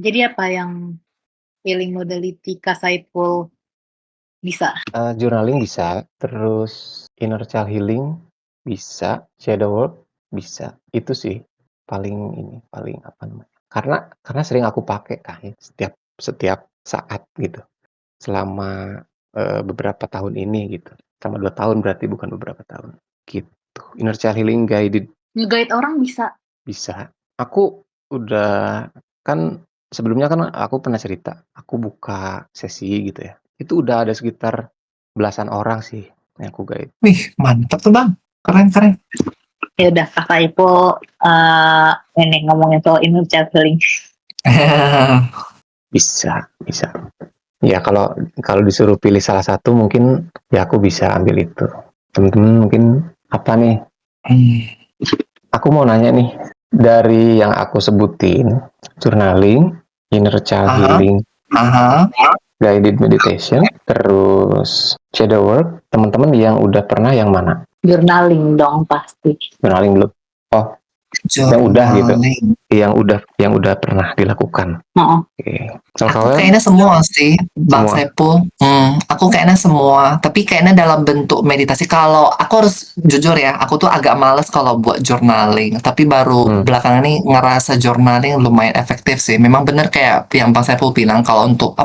Jadi apa yang healing modality Kak Saiful bisa? Journaling bisa, terus inner child healing bisa, shadow work bisa. Itu sih paling apa namanya? Karena sering aku pakai kan setiap saat gitu. Selama beberapa tahun ini gitu. Selama 2 tahun berarti bukan beberapa tahun. Gitu. Inner child healing guided Nge-guide orang bisa. bisa. Aku udah kan sebelumnya kan aku pernah cerita, aku buka sesi gitu ya. Itu udah ada sekitar belasan orang sih yang aku guide. Wih, mantap tuh Bang. Keren. Ya udah Kak Saiful ini ngomongin soal inner child healing. Bisa. Ya kalau kalau disuruh pilih salah satu mungkin ya aku bisa ambil itu. Temen-temen mungkin apa nih? Aku mau nanya nih, dari yang aku sebutin, journaling, inner child healing, guided meditation, terus shadow work, teman-teman yang udah pernah yang mana? Journaling dong pasti. Journaling belum? Oh, yang udah gitu. Yang udah pernah dilakukan. Oke. Aku kayaknya semua sih, Bang Saiful. Aku kayaknya semua, tapi kayaknya dalam bentuk meditasi. Kalau aku harus jujur ya, aku tuh agak males kalau buat journaling. Tapi baru belakangan ini ngerasa journaling lumayan efektif sih. Memang bener kayak yang Bang Saiful bilang, kalau untuk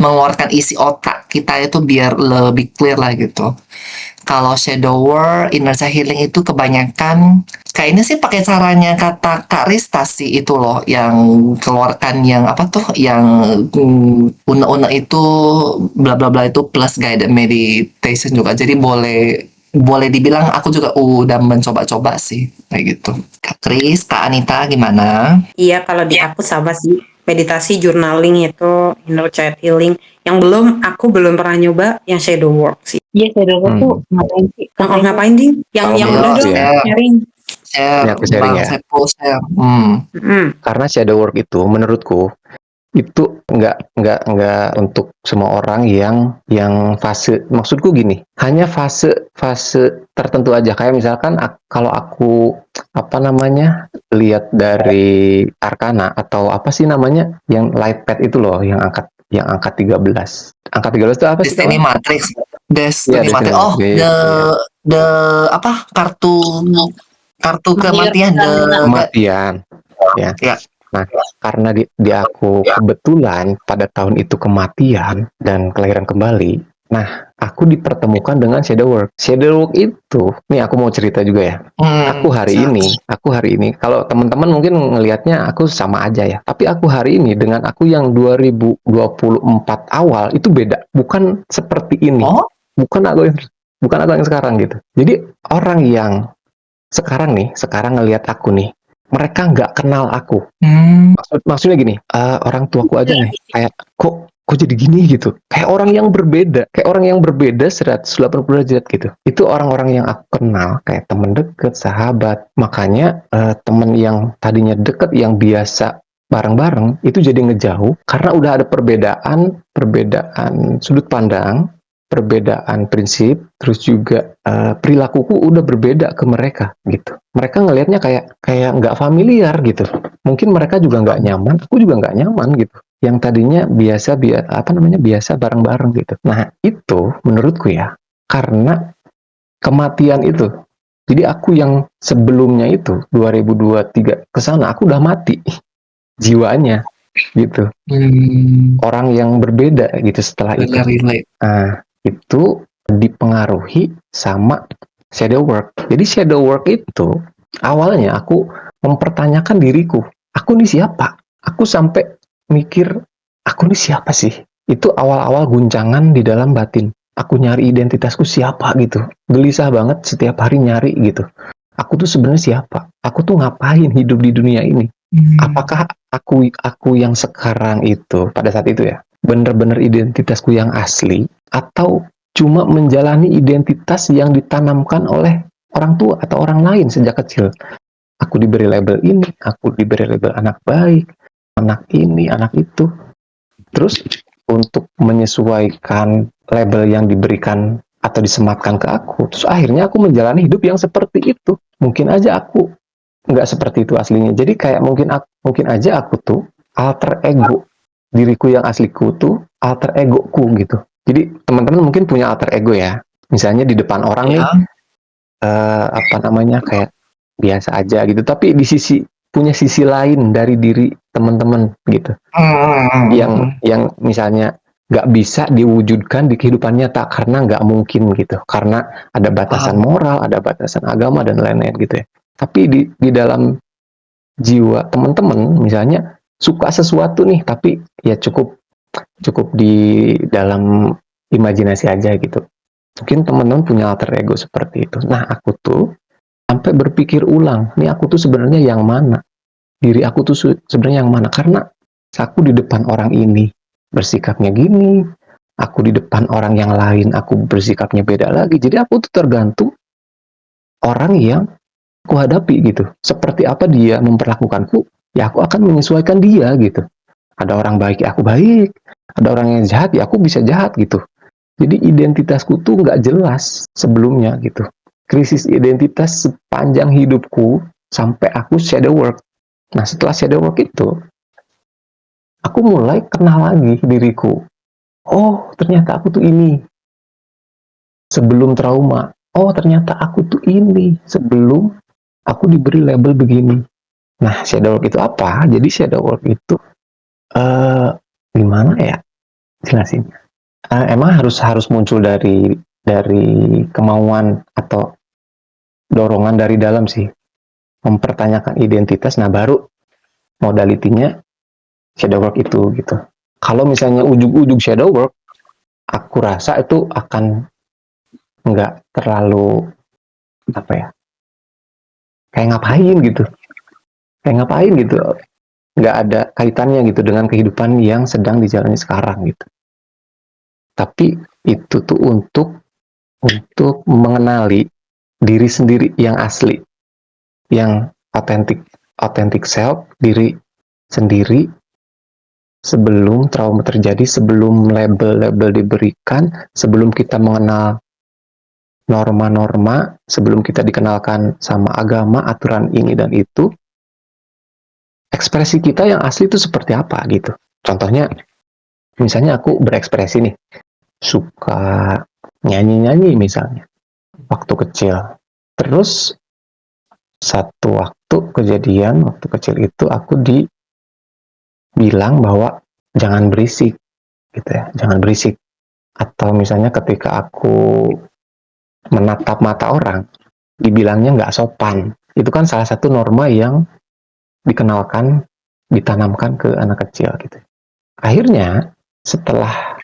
mengeluarkan isi otak kita itu biar lebih clear lah gitu. Kalau shadow work, inner child healing itu kebanyakan kayaknya sih pakai caranya kata Kak Rista sih itu loh, yang keluarkan yang apa tuh, yang una-una itu bla bla bla itu plus guided meditation juga. Jadi boleh dibilang aku juga udah mencoba-coba sih kayak gitu. Kak Kris, Kak Anita gimana? Iya, kalau di aku sama sih. Meditasi, journaling itu inner child healing. Yang aku belum pernah nyoba yang shadow work sih. Iya, shadow work tuh ngapain sih? Ngapain sih? Yang udah dong, sharing. Aku sharing ya. Karena shadow work itu menurutku itu nggak untuk semua orang yang fase, maksudku gini, hanya fase tertentu aja. Kayak misalkan kalau aku lihat dari Arkana atau apa sih namanya yang light pad itu loh, yang angka 13. Angka 13 itu apa sih? Destiny Matrix. Destiny Matrix. Oh, the apa? Kartu kematian. Kematian. Ya. Nah, karena di aku kebetulan pada tahun itu kematian dan kelahiran kembali, nah aku dipertemukan dengan shadow work. Shadow work itu, nih aku mau cerita juga ya. Aku hari ini, kalau teman-teman mungkin ngelihatnya aku sama aja ya. Tapi aku hari ini dengan aku yang 2024 awal itu beda. Bukan seperti ini. Bukan aku yang sekarang gitu. Jadi orang yang sekarang ngelihat aku nih, mereka nggak kenal aku. Maksudnya gini, orang tuaku aja nih, kayak kok jadi gini gitu. Kayak orang yang berbeda 180 derajat gitu. Itu orang-orang yang aku kenal, kayak temen deket, sahabat. Makanya temen yang tadinya deket, yang biasa bareng-bareng, itu jadi ngejauh karena udah ada perbedaan sudut pandang, perbedaan prinsip, terus juga perilakuku udah berbeda ke mereka gitu. Mereka ngelihatnya kayak nggak familiar gitu. Mungkin mereka juga nggak nyaman, aku juga nggak nyaman gitu. Yang tadinya biasa bareng-bareng gitu. Nah itu menurutku ya, karena kematian itu. Jadi aku yang sebelumnya itu 2023 ke sana aku udah mati jiwanya gitu. Orang yang berbeda gitu setelah itu. Nah, itu dipengaruhi sama shadow work. Jadi shadow work itu awalnya aku mempertanyakan diriku, aku nih siapa? Aku sampai mikir, aku nih siapa sih? Itu awal-awal guncangan di dalam batin. Aku nyari identitasku siapa gitu. Gelisah banget setiap hari nyari gitu. Aku tuh sebenarnya siapa? Aku tuh ngapain hidup di dunia ini? Apakah aku yang sekarang itu pada saat itu ya bener-bener identitasku yang asli, atau cuma menjalani identitas yang ditanamkan oleh orang tua atau orang lain sejak kecil. Aku diberi label ini, aku diberi label anak baik, anak ini, anak itu. Terus untuk menyesuaikan label yang diberikan atau disematkan ke aku, terus akhirnya aku menjalani hidup yang seperti itu. Mungkin aja aku nggak seperti itu aslinya. Jadi kayak mungkin aja aku tuh alter ego diriku yang asliku tuh alter egoku gitu. Jadi teman-teman mungkin punya alter ego ya. Misalnya di depan orang nih Ya. apa namanya kayak biasa aja gitu. Tapi di sisi punya sisi lain dari diri teman-teman gitu. Yang misalnya nggak bisa diwujudkan di kehidupan nyata karena nggak mungkin gitu. Karena ada batasan Paham. moral, ada batasan agama dan lain-lain gitu ya. Tapi di dalam jiwa teman-teman misalnya suka sesuatu nih tapi ya cukup di dalam imajinasi aja gitu. Mungkin teman-teman punya alter ego seperti itu. Nah, aku tuh sampai berpikir ulang, nih aku tuh sebenarnya yang mana? Diri aku tuh sebenarnya yang mana? Karena aku di depan orang ini bersikapnya gini, aku di depan orang yang lain aku bersikapnya beda lagi. Jadi aku tuh tergantung orang yang aku hadapi gitu. Seperti apa dia memperlakukanku, ya aku akan menyesuaikan dia gitu. Ada orang baik, ya aku baik. Ada orang yang jahat, ya aku bisa jahat gitu. Jadi identitasku tuh nggak jelas sebelumnya gitu. Krisis identitas sepanjang hidupku sampai aku shadow work. Nah setelah shadow work itu, aku mulai kenal lagi diriku. Oh ternyata aku tuh ini sebelum trauma. Oh ternyata aku tuh ini sebelum aku diberi label begini. Nah shadow work itu apa? Jadi shadow work itu gimana ya jelasin? Emang harus muncul dari kemauan atau dorongan dari dalam sih, mempertanyakan identitas. Nah baru modalitinya shadow work itu gitu. Kalau misalnya ujung-ujung shadow work, aku rasa itu akan nggak terlalu apa ya, kayak ngapain gitu, nggak ada kaitannya gitu dengan kehidupan yang sedang dijalani sekarang gitu. Tapi itu tuh untuk mengenali diri sendiri yang asli, yang authentic self, diri sendiri sebelum trauma terjadi, sebelum label-label diberikan, sebelum kita mengenal norma-norma, sebelum kita dikenalkan sama agama, aturan ini dan itu, ekspresi kita yang asli itu seperti apa gitu. Contohnya, misalnya aku berekspresi nih, suka nyanyi-nyanyi misalnya, waktu kecil. Terus, satu waktu kejadian, waktu kecil itu aku dibilang bahwa jangan berisik, gitu ya, jangan berisik. Atau misalnya ketika aku menatap mata orang, dibilangnya nggak sopan. Itu kan salah satu norma yang dikenalkan, ditanamkan ke anak kecil gitu. Akhirnya, setelah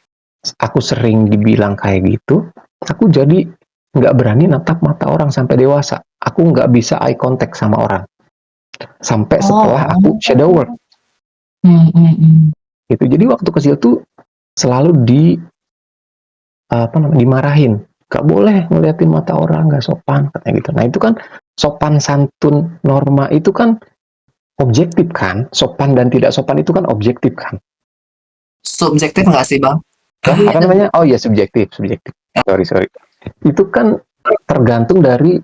aku sering dibilang kayak gitu, aku jadi nggak berani natap mata orang sampai dewasa. Aku nggak bisa eye contact sama orang. Sampai setelah aku shadow work. Gitu. Jadi waktu kecil tuh selalu dimarahin. Gak boleh ngeliatin mata orang, gak sopan, katanya gitu. Nah itu kan sopan santun norma itu kan objektif kan, sopan dan tidak sopan itu kan objektif kan. Subjektif nggak sih bang? Apa namanya? Oh iya subjektif. Sorry. Itu kan tergantung dari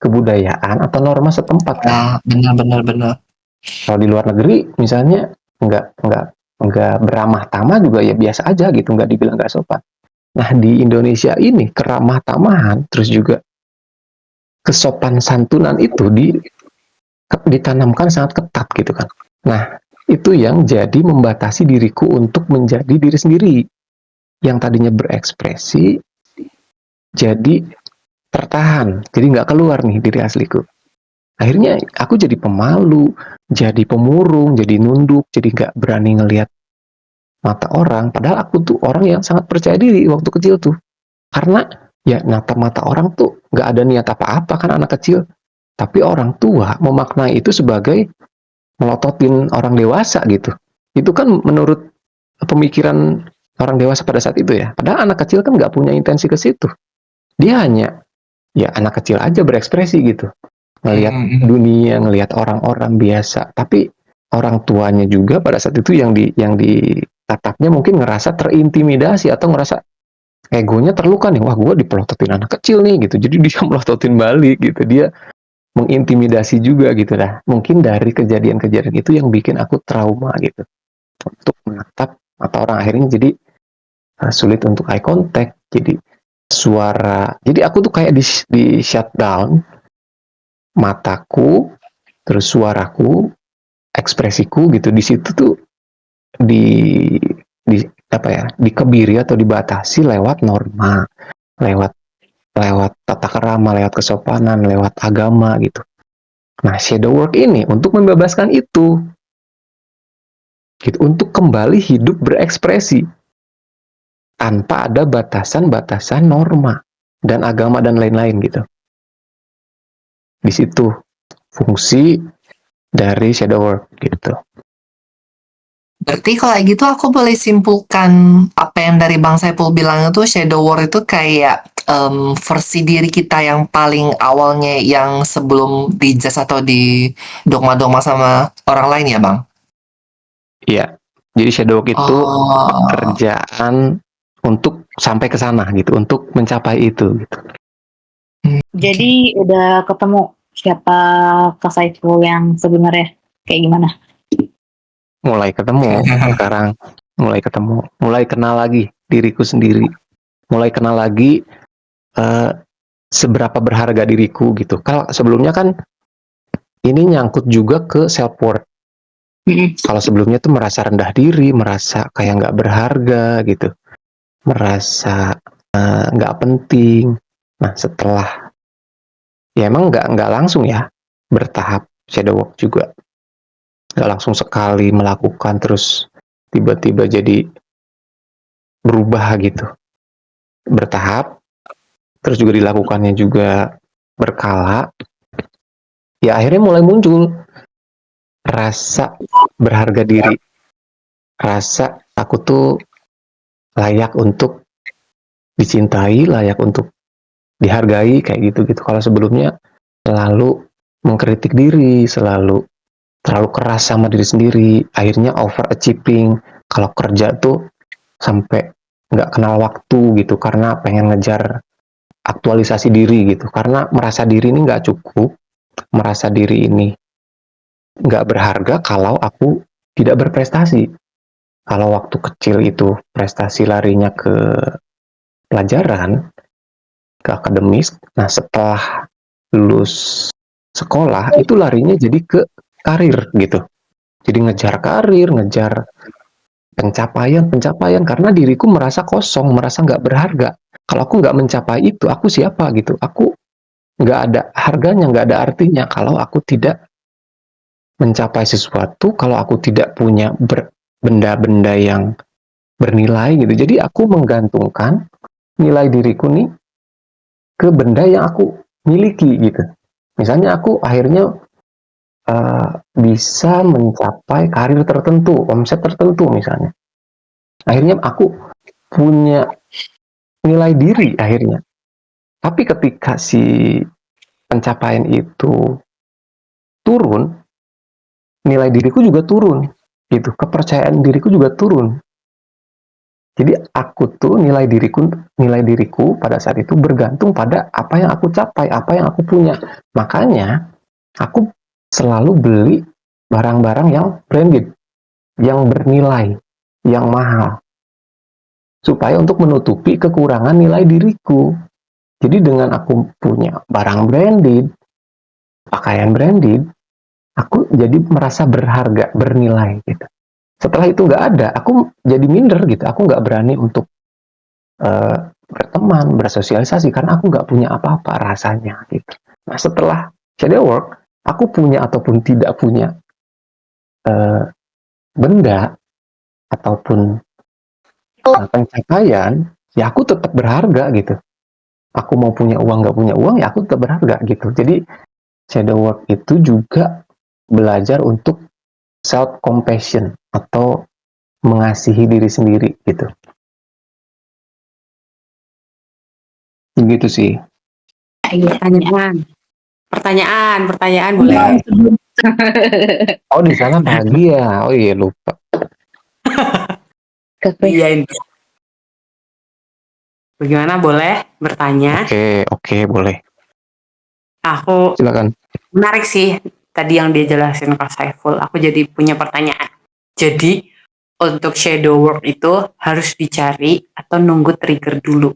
kebudayaan atau norma setempat kan. Nah, benar. Kalau di luar negeri misalnya nggak beramah tamah juga ya biasa aja gitu, nggak dibilang nggak sopan. Nah di Indonesia ini keramah tamahan terus juga kesopan santunan itu ditanamkan sangat ketat gitu kan. Nah itu yang jadi membatasi diriku untuk menjadi diri sendiri yang tadinya berekspresi jadi tertahan, jadi nggak keluar nih diri asliku. Akhirnya aku jadi pemalu, jadi pemurung, jadi nunduk, jadi nggak berani ngelihat mata orang. Padahal aku tuh orang yang sangat percaya diri waktu kecil tuh. Karena ya natap mata orang tuh nggak ada niat apa-apa kan anak kecil. Tapi orang tua memaknai itu sebagai melototin orang dewasa gitu. Itu kan menurut pemikiran orang dewasa pada saat itu ya. Padahal anak kecil kan nggak punya intensi ke situ. Dia hanya ya anak kecil aja berekspresi gitu. Ngelihat dunia, ngelihat orang-orang biasa. Tapi orang tuanya juga pada saat itu yang ditatapnya mungkin ngerasa terintimidasi atau ngerasa egonya terluka nih. Wah, gue dipelototin anak kecil nih gitu. Jadi dia melototin balik gitu. Dia mengintimidasi juga gitu lah. Mungkin dari kejadian-kejadian itu yang bikin aku trauma gitu untuk menatap atau orang akhirnya jadi sulit untuk eye contact, jadi suara, jadi aku tuh kayak di shutdown mataku, terus suaraku, ekspresiku gitu di situ tuh di di apa ya, dikebiri atau dibatasi lewat norma, lewat lewat tata kerama, lewat kesopanan, lewat agama gitu. Nah, shadow work ini untuk membebaskan itu, gitu, untuk kembali hidup berekspresi tanpa ada batasan-batasan norma dan agama dan lain-lain gitu. Di situ fungsi dari shadow work gitu. Berarti kalau kayak gitu aku boleh simpulkan apa yang dari Bang Saiful bilang itu shadow work itu kayak versi diri kita yang paling awalnya yang sebelum dijudge atau di dogma-dogma sama orang lain ya Bang? Iya. Jadi shadow work itu Oh, pekerjaan untuk sampai ke sana gitu, untuk mencapai itu gitu. Jadi udah ketemu siapa Kak Saiful yang sebenarnya kayak gimana? Mulai ketemu sekarang, mulai kenal lagi diriku sendiri, mulai kenal lagi seberapa berharga diriku gitu. Kalau sebelumnya kan ini nyangkut juga ke self worth. Kalau sebelumnya tuh merasa rendah diri, merasa kayak nggak berharga gitu, merasa nggak penting. Nah, setelah ya emang nggak langsung ya, bertahap shadow work juga, nggak langsung sekali melakukan terus tiba-tiba jadi berubah gitu, bertahap, terus juga dilakukannya juga berkala. Ya akhirnya mulai muncul rasa berharga diri, rasa aku tuh layak untuk dicintai, layak untuk dihargai kayak gitu-gitu. Kalau sebelumnya selalu mengkritik diri, selalu terlalu keras sama diri sendiri, akhirnya overachieving. Kalau kerja tuh sampai nggak kenal waktu gitu karena pengen ngejar aktualisasi diri gitu, karena merasa diri ini nggak cukup, merasa diri ini nggak berharga kalau aku tidak berprestasi. Kalau waktu kecil itu prestasi larinya ke pelajaran, ke akademis, nah setelah lulus sekolah itu larinya jadi ke karir gitu. Jadi ngejar karir, ngejar pencapaian karena diriku merasa kosong, merasa nggak berharga. Kalau aku nggak mencapai itu, aku siapa gitu? Aku nggak ada harganya, nggak ada artinya kalau aku tidak mencapai sesuatu, kalau aku tidak punya benda-benda yang bernilai gitu. Jadi aku menggantungkan nilai diriku nih ke benda yang aku miliki gitu. Misalnya aku akhirnya bisa mencapai karir tertentu, omset tertentu misalnya. Akhirnya aku punya nilai diri akhirnya. Tapi ketika si pencapaian itu turun, nilai diriku juga turun. Gitu. Kepercayaan diriku juga turun. Jadi aku tuh nilai diriku pada saat itu bergantung pada apa yang aku capai, apa yang aku punya. Makanya aku selalu beli barang-barang yang branded, yang bernilai, yang mahal, supaya untuk menutupi kekurangan nilai diriku. Jadi dengan aku punya barang branded, pakaian branded, aku jadi merasa berharga, bernilai gitu. Setelah itu nggak ada, aku jadi minder gitu. Aku nggak berani untuk berteman, bersosialisasi karena aku nggak punya apa-apa rasanya gitu. Nah setelah shadow work, aku punya ataupun tidak punya benda ataupun pencapaian, ya aku tetap berharga gitu. Aku mau punya uang nggak punya uang, ya aku tetap berharga gitu. Jadi shadow work itu juga belajar untuk self compassion atau mengasihi diri sendiri gitu. Begitu sih. Pertanyaan boleh. Oh di sana pagi ya. Oh iya lupa. Iya itu. Bagaimana boleh bertanya? Oke boleh. Aku Silakan. menarik sih tadi yang dia jelasin Kak Saiful. Aku jadi punya pertanyaan. Jadi untuk shadow work itu harus dicari atau nunggu trigger dulu?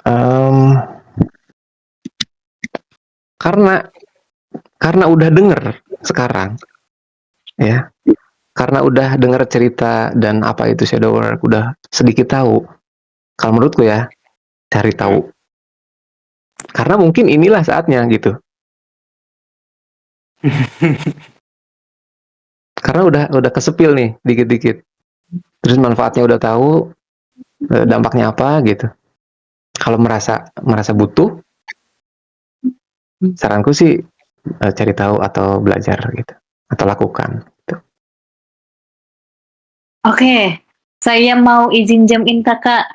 Em, karena karena udah denger sekarang, ya. Karena udah denger cerita dan apa itu shadow work, udah sedikit tahu. Kalau menurutku ya, cari tahu. Karena mungkin inilah saatnya gitu. Karena udah kesepil nih dikit-dikit. Terus manfaatnya udah tahu, dampaknya apa gitu. Kalau merasa butuh, saranku sih cari tahu atau belajar gitu, atau lakukan. Gitu. Oke, saya mau izin jam in kakak.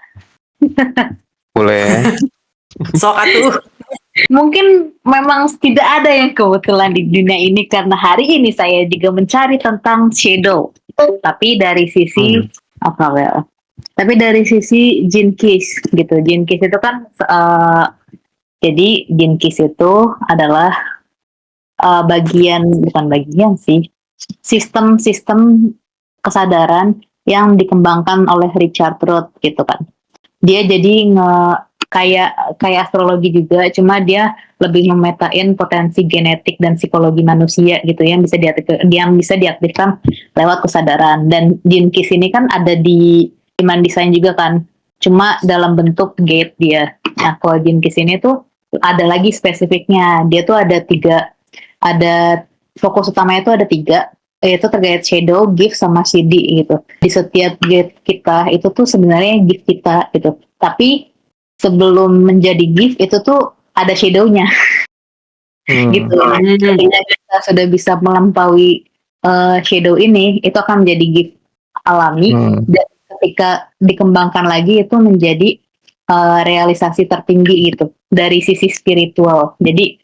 Boleh. Sok atuh. Mungkin memang tidak ada yang kebetulan di dunia ini karena hari ini saya juga mencari tentang shadow. Tapi dari sisi apa well? Tapi dari sisi Jinkies gitu. Jinkies itu kan jadi Jinkies itu adalah bukan bagian sih, sistem-sistem kesadaran yang dikembangkan oleh Richard Roth gitu kan. Dia jadi kayak astrologi juga, cuma dia lebih memetain potensi genetik dan psikologi manusia gitu yang bisa diaktifkan lewat kesadaran. Dan Gene Keys ini kan ada di Human Design juga kan, cuma dalam bentuk gate dia. Nah kalau Gene Keys ini tuh ada lagi spesifiknya, dia tuh ada fokus utamanya itu ada 3, yaitu terkait shadow, gift, sama CD gitu. Di setiap gift kita itu tuh sebenarnya gift kita gitu. Tapi sebelum menjadi gift itu tuh ada shadow-nya gitu. Ketika kita sudah bisa melampaui shadow ini, itu akan menjadi gift alami. Dan ketika dikembangkan lagi itu menjadi realisasi tertinggi gitu dari sisi spiritual. Jadi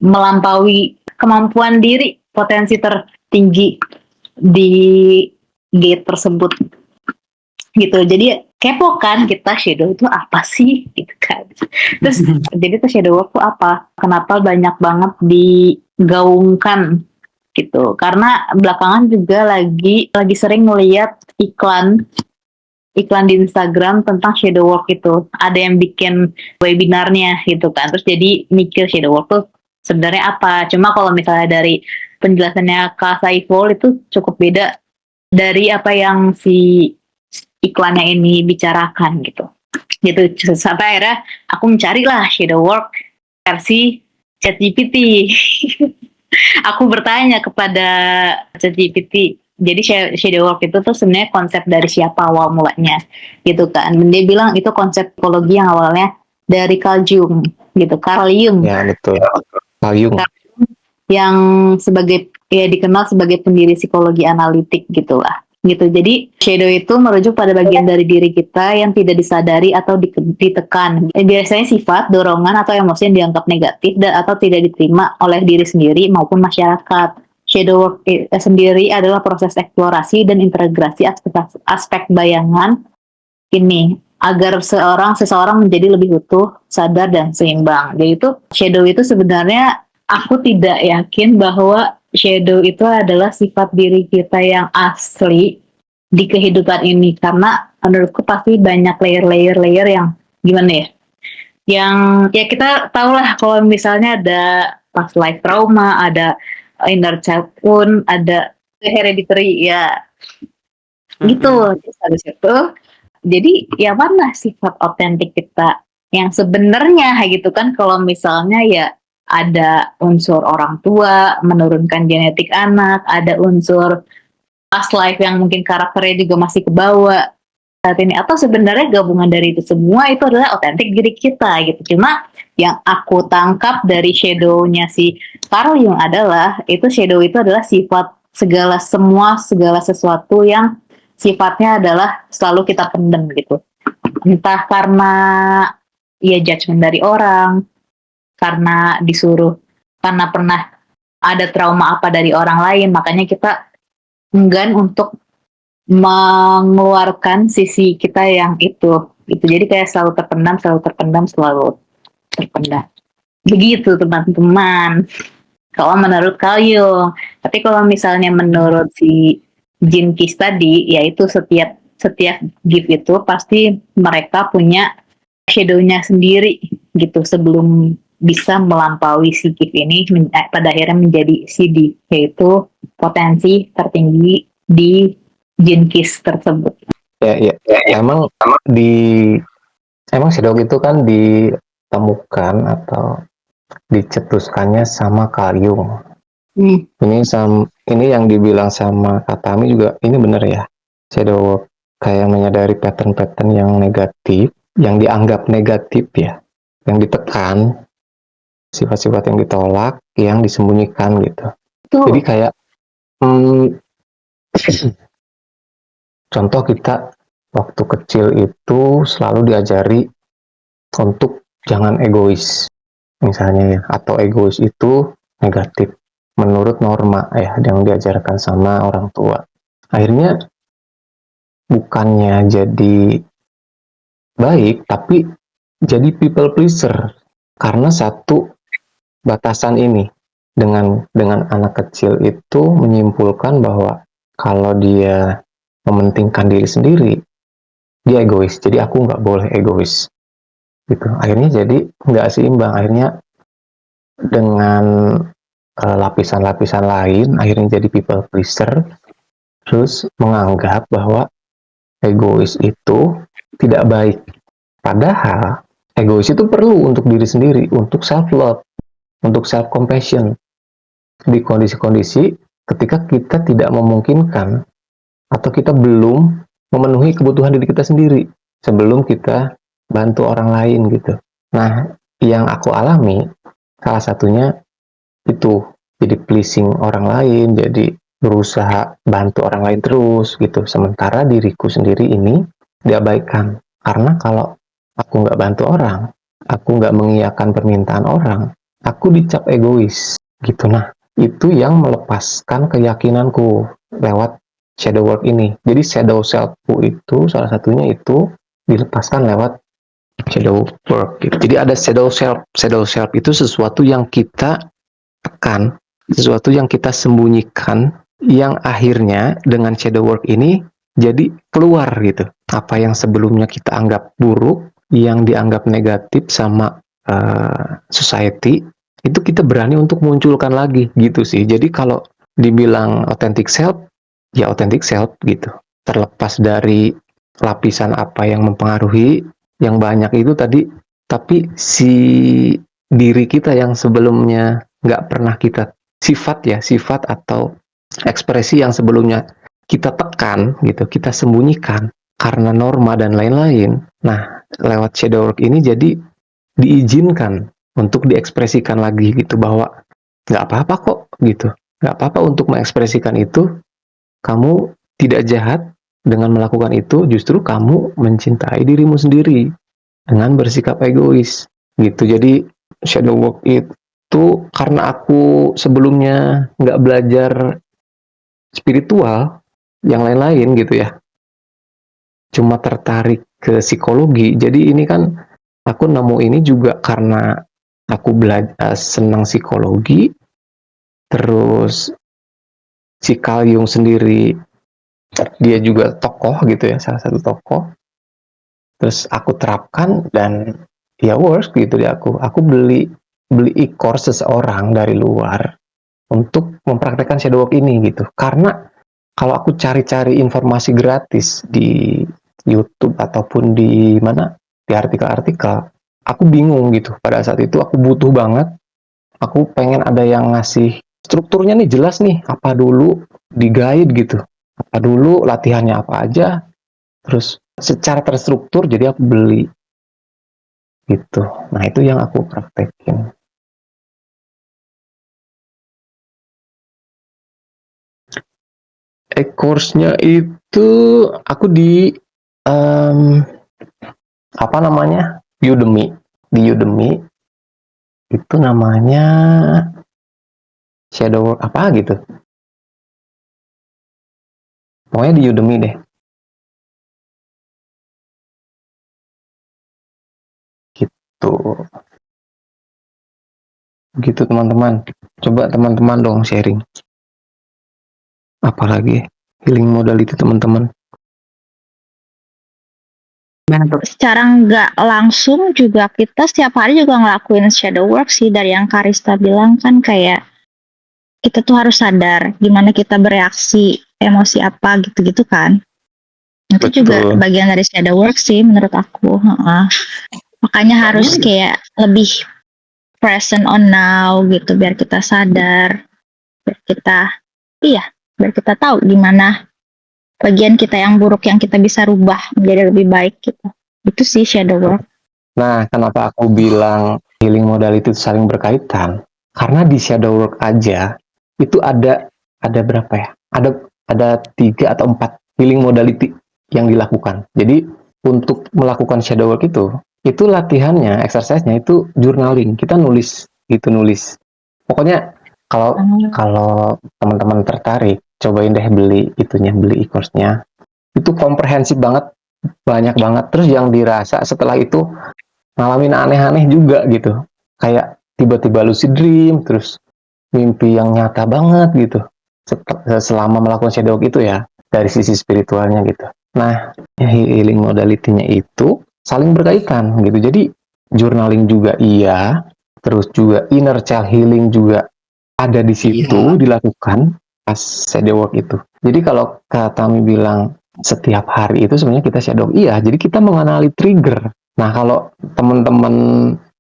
melampaui kemampuan diri, potensi tertinggi di gate tersebut gitu. Jadi kepo kan kita shadow itu apa sih gitu kan. Terus jadi tuh shadow work itu apa? Kenapa banyak banget digaungkan gitu? Karena belakangan juga lagi sering melihat iklan di Instagram tentang shadow work itu. Ada yang bikin webinarnya gitu kan. Terus jadi mikir shadow work tuh sebenarnya apa? Cuma kalau misalnya dari penjelasannya Kak Saiful itu cukup beda dari apa yang si iklannya ini bicarakan gitu. Gitu sampai akhirnya aku mencari lah shadow work versi ChatGPT. Aku bertanya kepada ChatGPT. Jadi shadow work itu tuh sebenarnya konsep dari siapa awal mulanya gitu kan. Dan dia bilang itu konsep psikologi yang awalnya dari Carl Jung gitu, Carl Jung. Ya betul. Carl Jung. Yang dikenal sebagai pendiri psikologi analitik gitulah. Gitu. Jadi shadow itu merujuk pada bagian dari diri kita yang tidak disadari atau ditekan. Biasanya sifat, dorongan atau emosi yang dianggap negatif dan atau tidak diterima oleh diri sendiri maupun masyarakat. Shadow work sendiri adalah proses eksplorasi dan integrasi aspek bayangan ini agar seseorang menjadi lebih utuh, sadar dan seimbang. Jadi itu shadow itu sebenarnya aku tidak yakin bahwa shadow itu adalah sifat diri kita yang asli di kehidupan ini, karena menurutku pasti banyak layer yang gimana ya, yang ya kita tahu lah kalau misalnya ada past life trauma, ada inner child wound, ada hereditary ya gitu. Terus habis itu jadi ya mana sifat otentik kita yang sebenarnya gitu kan. Kalau misalnya ya ada unsur orang tua menurunkan genetik anak, ada unsur past life yang mungkin karakternya juga masih kebawa saat ini, atau sebenarnya gabungan dari itu semua itu adalah otentik diri kita gitu. Cuma yang aku tangkap dari shadow-nya si Carl Jung adalah itu shadow itu adalah sifat segala sesuatu yang sifatnya adalah selalu kita pendem gitu. Entah karena ya judgement dari orang, karena disuruh, karena pernah ada trauma apa dari orang lain, makanya kita enggan untuk mengeluarkan sisi kita yang itu. Jadi kayak selalu terpendam, selalu terpendam. Begitu teman-teman. Kalau menurut Kalyung. Tapi kalau misalnya menurut si Jin Kis tadi, yaitu setiap gift itu pasti mereka punya shadow-nya sendiri gitu sebelum bisa melampaui si gift ini pada akhirnya menjadi CD, yaitu potensi tertinggi di Jin Kis tersebut. Ya. Emang shadow itu kan ditemukan atau dicetuskannya sama Kalyung. Ini yang dibilang sama Katami juga ini benar ya. Shadow work kayak menyadari pattern-pattern yang negatif, yang dianggap negatif ya, yang ditekan, sifat-sifat yang ditolak, yang disembunyikan gitu. Jadi kayak contoh kita waktu kecil itu selalu diajari untuk jangan egois misalnya ya, atau egois itu negatif menurut norma ya yang diajarkan sama orang tua. Akhirnya bukannya jadi baik tapi jadi people pleaser karena satu batasan ini. Dengan anak kecil itu menyimpulkan bahwa kalau dia mementingkan diri sendiri, dia egois. Jadi aku nggak boleh egois. Gitu. Akhirnya jadi nggak seimbang. Akhirnya dengan lapisan-lapisan lain, akhirnya jadi people pleaser. Terus menganggap bahwa egois itu tidak baik. Padahal egois itu perlu untuk diri sendiri, untuk self-love, untuk self-compassion. Di kondisi-kondisi ketika kita tidak memungkinkan atau kita belum memenuhi kebutuhan diri kita sendiri sebelum kita bantu orang lain gitu. Nah, yang aku alami salah satunya itu jadi pleasing orang lain, jadi berusaha bantu orang lain terus gitu. Sementara diriku sendiri ini diabaikan. Karena kalau aku nggak bantu orang, aku nggak mengiyakan permintaan orang, aku dicap egois gitu. Nah, itu yang melepaskan keyakinanku lewat shadow work ini. Jadi shadow selfku itu salah satunya itu dilepaskan lewat shadow work gitu. Jadi ada shadow self. Shadow self itu sesuatu yang kita tekan, sesuatu yang kita sembunyikan, yang akhirnya dengan shadow work ini jadi keluar gitu. Apa yang sebelumnya kita anggap buruk, yang dianggap negatif sama society, itu kita berani untuk munculkan lagi gitu sih. Jadi kalau dibilang authentic self, ya authentic self gitu. Terlepas dari lapisan apa yang mempengaruhi, yang banyak itu tadi, tapi si diri kita yang sebelumnya nggak pernah kita sifat atau ekspresi yang sebelumnya kita tekan gitu, kita sembunyikan karena norma dan lain-lain. Nah, lewat shadow work ini jadi diizinkan untuk diekspresikan lagi gitu, bahwa nggak apa-apa kok gitu, nggak apa-apa untuk mengekspresikan itu. Kamu tidak jahat dengan melakukan itu, justru kamu mencintai dirimu sendiri dengan bersikap egois gitu. Jadi shadow work itu karena aku sebelumnya nggak belajar spiritual yang lain-lain gitu ya, cuma tertarik ke psikologi. Jadi ini kan aku nemu ini juga karena aku belajar senang psikologi, terus si Carl Jung sendiri dia juga tokoh gitu ya, salah satu tokoh. Terus aku terapkan dan ya works gitu di aku beli e-course seseorang dari luar untuk mempraktekkan shadow work ini gitu. Karena kalau aku cari-cari informasi gratis di YouTube ataupun di mana, di artikel-artikel, aku bingung gitu. Pada saat itu aku butuh banget, aku pengen ada yang ngasih strukturnya nih jelas nih, apa dulu di guide gitu, apa dulu latihannya apa aja, terus secara terstruktur, jadi aku beli gitu. Nah, itu yang aku praktekin. E-course-nya itu aku di apa namanya, Udemy. Di Udemy itu namanya shadow work apa gitu, pokoknya di Udemy deh gitu. Gitu teman-teman. Coba teman-teman dong sharing. Apalagi healing modality teman-teman. Gimana tuh? Secara nggak langsung juga kita setiap hari juga ngelakuin shadow work sih, dari yang Karista bilang kan, kayak kita tuh harus sadar gimana kita bereaksi, emosi apa gitu-gitu kan. Itu juga Betul. bagian dari shadow work sih menurut aku. Makanya harus kayak lebih present on now gitu, biar kita sadar, biar kita tahu gimana bagian kita yang buruk yang kita bisa rubah menjadi lebih baik gitu. Itu sih shadow work. Nah, kenapa aku bilang healing modality itu saling berkaitan? Karena di shadow work aja itu ada berapa ya? Ada 3 atau 4 healing modality yang dilakukan. Jadi untuk melakukan shadow work itu latihannya, exercise-nya itu journaling. Kita nulis. Pokoknya kalau teman-teman tertarik, cobain deh beli e-course-nya. Itu komprehensif banget, banyak banget. Terus yang dirasa setelah itu ngalamin aneh-aneh juga gitu, kayak tiba-tiba lucid dream, terus mimpi yang nyata banget gitu selama melakukan shadow work itu ya, dari sisi spiritualnya gitu. Nah, healing modality-nya itu saling berkaitan gitu. Jadi journaling juga iya, terus juga inner child healing juga ada di situ, dilakukan pas shadow work itu. Jadi kalau Kak Tami bilang setiap hari itu sebenarnya kita shadow, iya, jadi kita mengenali trigger. Nah, kalau teman-teman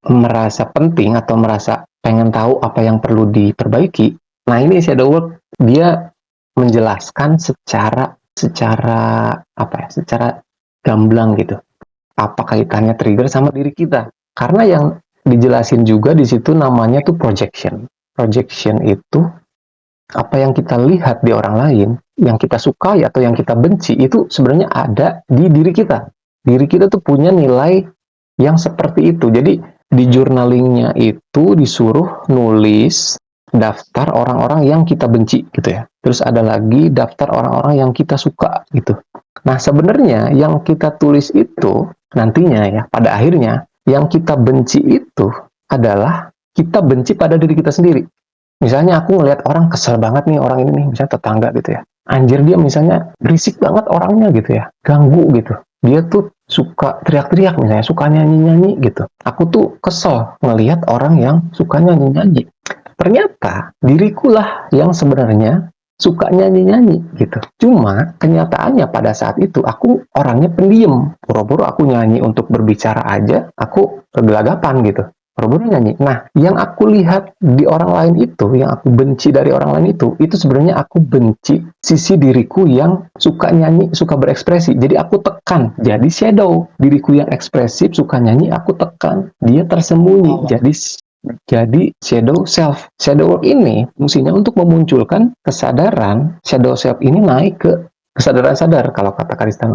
merasa penting atau merasa pengen tahu apa yang perlu diperbaiki, nah ini shadow work dia menjelaskan secara gamblang gitu. Apa kaitannya trigger sama diri kita? Karena yang dijelasin juga di situ namanya tuh projection. Projection itu apa yang kita lihat di orang lain, yang kita sukai atau yang kita benci, itu sebenarnya ada di diri kita. Diri kita tuh punya nilai yang seperti itu. Jadi di journalingnya itu disuruh nulis daftar orang-orang yang kita benci gitu ya. Terus ada lagi daftar orang-orang yang kita suka gitu. Nah, sebenarnya yang kita tulis itu nantinya ya, pada akhirnya yang kita benci itu adalah kita benci pada diri kita sendiri. Misalnya aku ngelihat orang kesel banget nih, orang ini nih, misalnya tetangga gitu ya. Anjir, dia misalnya berisik banget orangnya gitu ya, ganggu gitu. Dia tuh suka teriak-teriak misalnya, suka nyanyi-nyanyi gitu. Aku tuh kesel ngelihat orang yang suka nyanyi-nyanyi. Ternyata dirikulah yang sebenarnya suka nyanyi-nyanyi gitu. Cuma kenyataannya pada saat itu aku orangnya pendiam. Boro-boro aku nyanyi untuk berbicara aja, aku kegelagapan gitu. Boro-boro nyanyi. Nah, yang aku lihat di orang lain itu, yang aku benci dari orang lain itu sebenarnya aku benci sisi diriku yang suka nyanyi, suka berekspresi. Jadi aku tekan, jadi shadow. Diriku yang ekspresif, suka nyanyi, aku tekan. Dia tersembunyi, jadi shadow self. Shadow work ini fungsinya untuk memunculkan kesadaran. Shadow self ini naik ke kesadaran sadar kalau kata Karista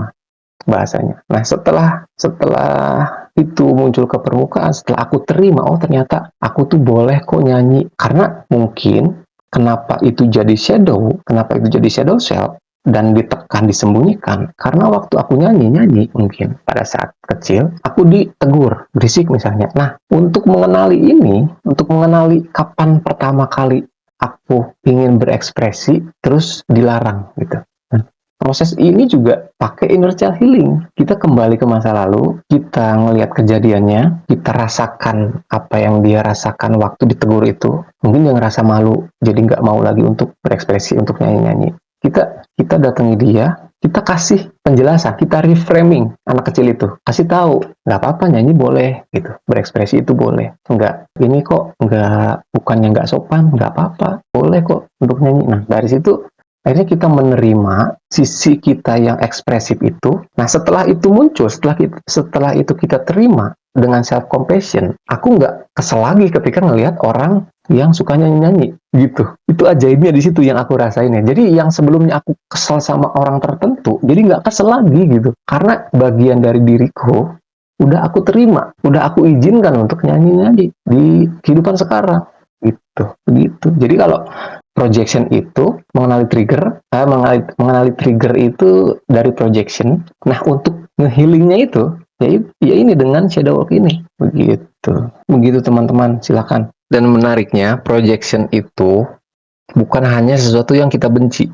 bahasanya. Nah, setelah itu muncul ke permukaan, setelah aku terima, oh ternyata aku tuh boleh kok nyanyi. Karena mungkin kenapa itu jadi shadow self dan ditekan, disembunyikan, karena waktu aku nyanyi mungkin pada saat kecil aku ditegur berisik misalnya. Nah, untuk mengenali kapan pertama kali aku ingin berekspresi terus dilarang gitu. Proses ini juga pakai inner child healing. Kita kembali ke masa lalu, kita ngelihat kejadiannya, kita rasakan apa yang dia rasakan waktu ditegur itu. Mungkin dia ngerasa malu, jadi nggak mau lagi untuk berekspresi, untuk nyanyi-nyanyi. Kita datangi dia, kita kasih penjelasan, kita reframing anak kecil itu. Kasih tahu, nggak apa-apa nyanyi boleh, gitu. Berekspresi itu boleh. Nggak, ini kok bukannya nggak sopan, nggak apa-apa. Boleh kok untuk nyanyi. Nah, dari situ akhirnya kita menerima sisi kita yang ekspresif itu. Nah, setelah itu muncul, setelah itu kita terima dengan self compassion, aku nggak kesel lagi ketika ngelihat orang yang suka nyanyi-nyanyi gitu. Itu ajaibnya di situ yang aku rasain ya. Jadi yang sebelumnya aku kesel sama orang tertentu, jadi nggak kesel lagi gitu. Karena bagian dari diriku udah aku terima, udah aku izinkan untuk nyanyi-nyanyi di kehidupan sekarang gitu. Jadi kalau projection itu mengenali trigger itu dari projection. Nah, untuk nge-healingnya itu ya ini dengan shadow work ini. Begitu teman-teman, silakan Dan menariknya, projection itu bukan hanya sesuatu yang kita benci,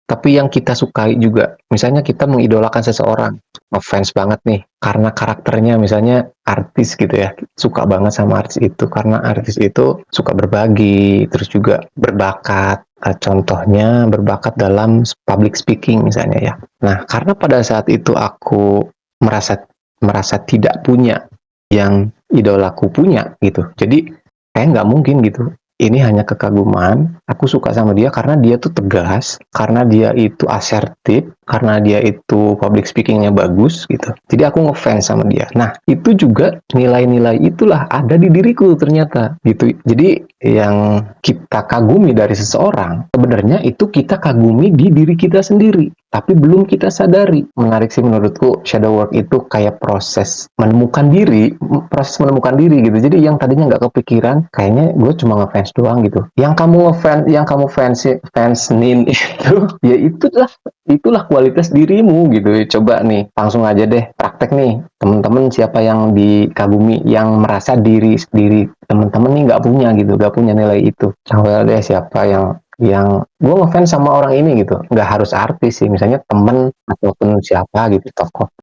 tapi yang kita sukai juga. Misalnya kita mengidolakan seseorang, ngefans banget nih, karena karakternya misalnya artis gitu ya, suka banget sama artis itu, karena artis itu suka berbagi, terus juga berbakat. Contohnya berbakat dalam public speaking misalnya ya. Nah, karena pada saat itu aku merasa tidak punya yang idolaku punya gitu. Jadi kayak nggak mungkin gitu. Ini hanya kekaguman. Aku suka sama dia karena dia tuh tegas, karena dia itu asertif, karena dia itu public speakingnya bagus gitu. Jadi aku ngefans sama dia. Nah, itu juga nilai-nilai itulah ada di diriku ternyata gitu. Jadi yang kita kagumi dari seseorang, sebenarnya itu kita kagumi di diri kita sendiri, tapi belum kita sadari. Menarik sih menurutku, shadow work itu kayak proses menemukan diri gitu. Jadi yang tadinya nggak kepikiran, kayaknya gue cuma ngefans doang gitu. Yang kamu fansin itu, ya itulah kualitas dirimu gitu. Coba nih, langsung aja deh praktek nih, teman-teman siapa yang dikagumi, yang merasa diri teman-teman nih nggak punya gitu, nggak punya nilai itu. Coba deh siapa yang gue ngefans sama orang ini gitu, nggak harus artis sih, misalnya temen ataupun siapa gitu, tokoh